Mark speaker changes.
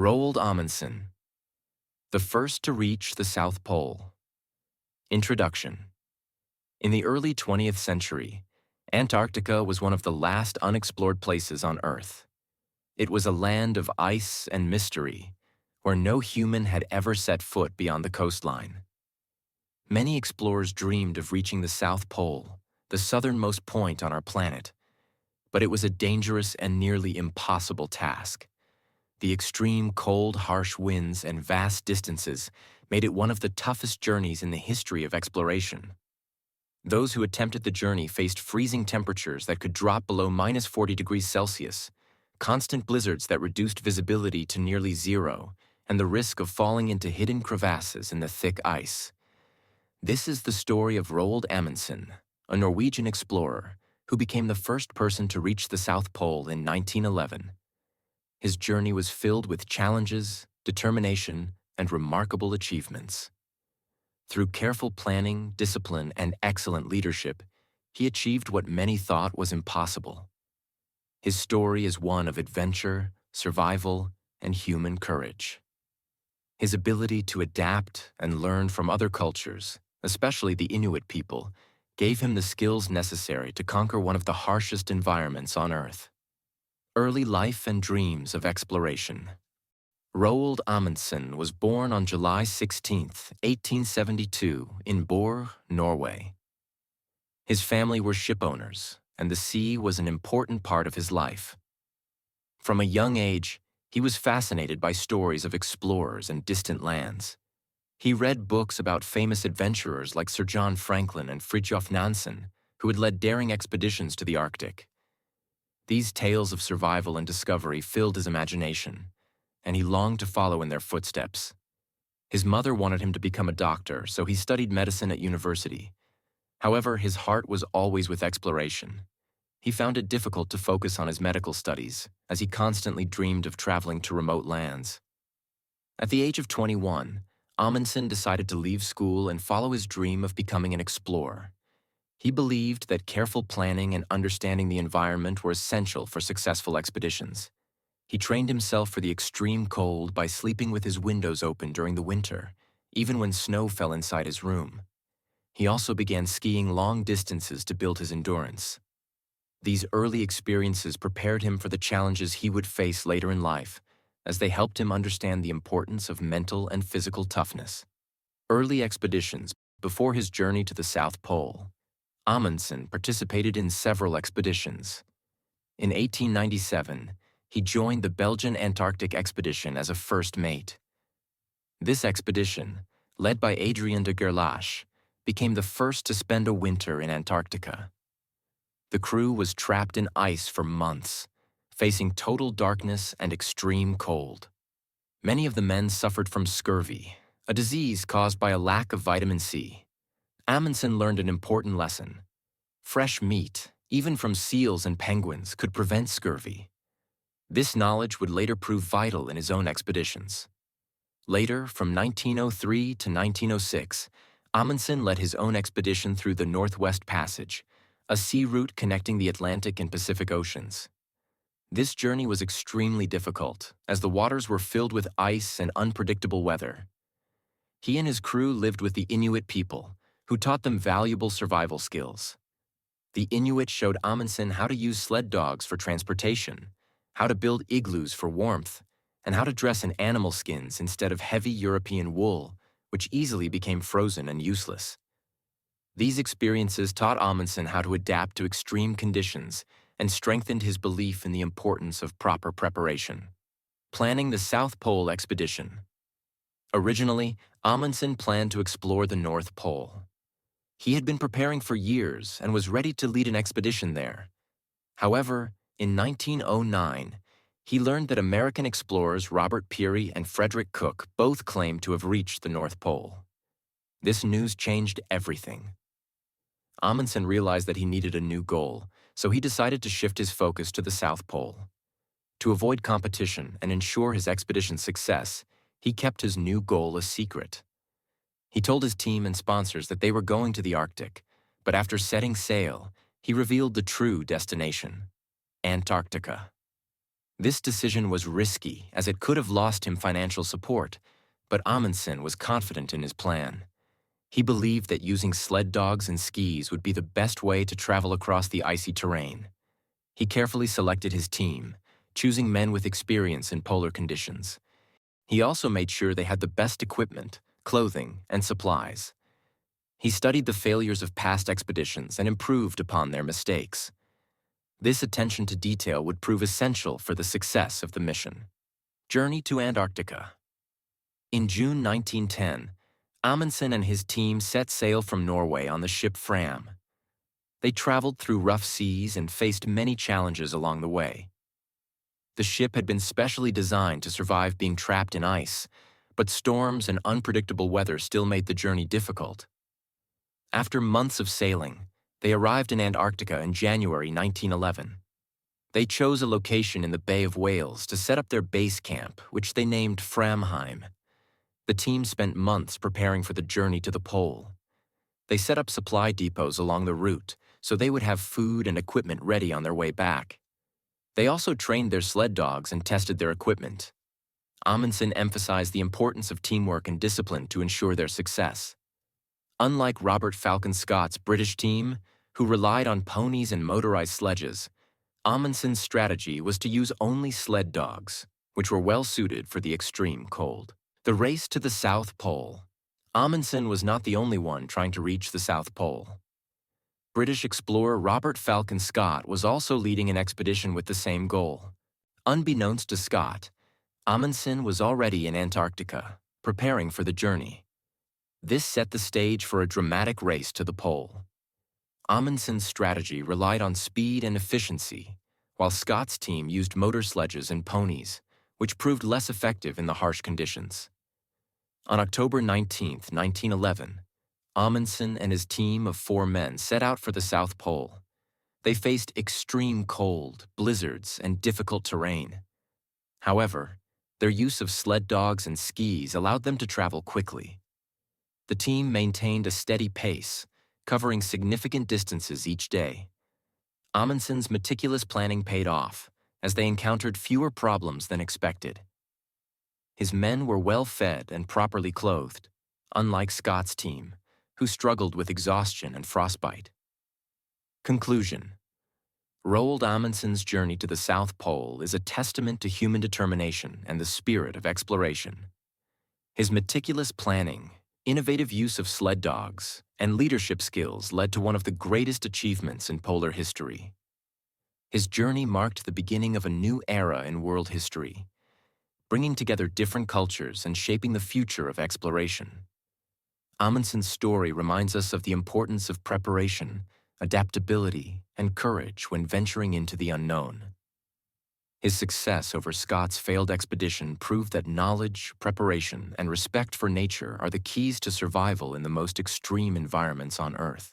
Speaker 1: Roald Amundsen, the first to reach the South Pole. Introduction. In the early 20th century, Antarctica was one of the last unexplored places on Earth. It was a land of ice and mystery, where no human had ever set foot beyond the coastline. Many explorers dreamed of reaching the South Pole, the southernmost point on our planet, but it was a dangerous and nearly impossible task. The extreme cold, harsh winds and vast distances made it one of the toughest journeys in the history of exploration. Those who attempted the journey faced freezing temperatures that could drop below -40 degrees Celsius, constant blizzards that reduced visibility to nearly zero, and the risk of falling into hidden crevasses in the thick ice. This is the story of Roald Amundsen, a Norwegian explorer who became the first person to reach the South Pole in 1911. His journey was filled with challenges, determination, and remarkable achievements. Through careful planning, discipline, and excellent leadership, he achieved what many thought was impossible. His story is one of adventure, survival, and human courage. His ability to adapt and learn from other cultures, especially the Inuit people, gave him the skills necessary to conquer one of the harshest environments on Earth. Early life and dreams of exploration. Roald Amundsen was born on July 16, 1872, in Borg, Norway. His family were shipowners, and the sea was an important part of his life. From a young age, he was fascinated by stories of explorers and distant lands. He read books about famous adventurers like Sir John Franklin and Fridtjof Nansen, who had led daring expeditions to the Arctic. These tales of survival and discovery filled his imagination, and he longed to follow in their footsteps. His mother wanted him to become a doctor, so he studied medicine at university. However, his heart was always with exploration. He found it difficult to focus on his medical studies, as he constantly dreamed of traveling to remote lands. At the age of 21, Amundsen decided to leave school and follow his dream of becoming an explorer. He believed that careful planning and understanding the environment were essential for successful expeditions. He trained himself for the extreme cold by sleeping with his windows open during the winter, even when snow fell inside his room. He also began skiing long distances to build his endurance. These early experiences prepared him for the challenges he would face later in life, as they helped him understand the importance of mental and physical toughness. Early expeditions before his journey to the South Pole. Amundsen participated in several expeditions. In 1897, he joined the Belgian Antarctic expedition as a first mate. This expedition, led by Adrien de Gerlache, became the first to spend a winter in Antarctica. The crew was trapped in ice for months, facing total darkness and extreme cold. Many of the men suffered from scurvy, a disease caused by a lack of vitamin C. Amundsen learned an important lesson. Fresh meat, even from seals and penguins, could prevent scurvy. This knowledge would later prove vital in his own expeditions. Later, from 1903 to 1906, Amundsen led his own expedition through the Northwest Passage, a sea route connecting the Atlantic and Pacific Oceans. This journey was extremely difficult, as the waters were filled with ice and unpredictable weather. He and his crew lived with the Inuit people, who taught them valuable survival skills. The Inuit showed Amundsen how to use sled dogs for transportation, how to build igloos for warmth, and how to dress in animal skins instead of heavy European wool, which easily became frozen and useless. These experiences taught Amundsen how to adapt to extreme conditions and strengthened his belief in the importance of proper preparation. Planning the South Pole expedition. Originally, Amundsen planned to explore the North Pole. He had been preparing for years and was ready to lead an expedition there. However, in 1909, he learned that American explorers Robert Peary and Frederick Cook both claimed to have reached the North Pole. This news changed everything. Amundsen realized that he needed a new goal, so he decided to shift his focus to the South Pole. To avoid competition and ensure his expedition's success, he kept his new goal a secret. He told his team and sponsors that they were going to the Arctic, but after setting sail, he revealed the true destination: Antarctica. This decision was risky, as it could have lost him financial support, but Amundsen was confident in his plan. He believed that using sled dogs and skis would be the best way to travel across the icy terrain. He carefully selected his team, choosing men with experience in polar conditions. He also made sure they had the best equipment, clothing, and supplies. He studied the failures of past expeditions and improved upon their mistakes. This attention to detail would prove essential for the success of the mission. Journey to Antarctica. In June 1910, Amundsen and his team set sail from Norway on the ship Fram. They traveled through rough seas and faced many challenges along the way. The ship had been specially designed to survive being trapped in ice, but storms and unpredictable weather still made the journey difficult. After months of sailing, they arrived in Antarctica in January 1911. They chose a location in the Bay of Whales to set up their base camp, which they named Framheim. The team spent months preparing for the journey to the pole. They set up supply depots along the route, so they would have food and equipment ready on their way back. They also trained their sled dogs and tested their equipment. Amundsen emphasized the importance of teamwork and discipline to ensure their success. Unlike Robert Falcon Scott's British team, who relied on ponies and motorized sledges, Amundsen's strategy was to use only sled dogs, which were well suited for the extreme cold. The race to the South Pole. Amundsen was not the only one trying to reach the South Pole. British explorer Robert Falcon Scott was also leading an expedition with the same goal. Unbeknownst to Scott, Amundsen was already in Antarctica, preparing for the journey. This set the stage for a dramatic race to the pole. Amundsen's strategy relied on speed and efficiency, while Scott's team used motor sledges and ponies, which proved less effective in the harsh conditions. On October 19, 1911, Amundsen and his team of 4 men set out for the South Pole. They faced extreme cold, blizzards, and difficult terrain. However, their use of sled dogs and skis allowed them to travel quickly. The team maintained a steady pace, covering significant distances each day. Amundsen's meticulous planning paid off, as they encountered fewer problems than expected. His men were well fed and properly clothed, unlike Scott's team, who struggled with exhaustion and frostbite. Conclusion. Roald Amundsen's journey to the South Pole is a testament to human determination and the spirit of exploration. His meticulous planning, innovative use of sled dogs, and leadership skills led to one of the greatest achievements in polar history. His journey marked the beginning of a new era in world history, bringing together different cultures and shaping the future of exploration. Amundsen's story reminds us of the importance of preparation, adaptability, and courage when venturing into the unknown. His success over Scott's failed expedition proved that knowledge, preparation, and respect for nature are the keys to survival in the most extreme environments on Earth.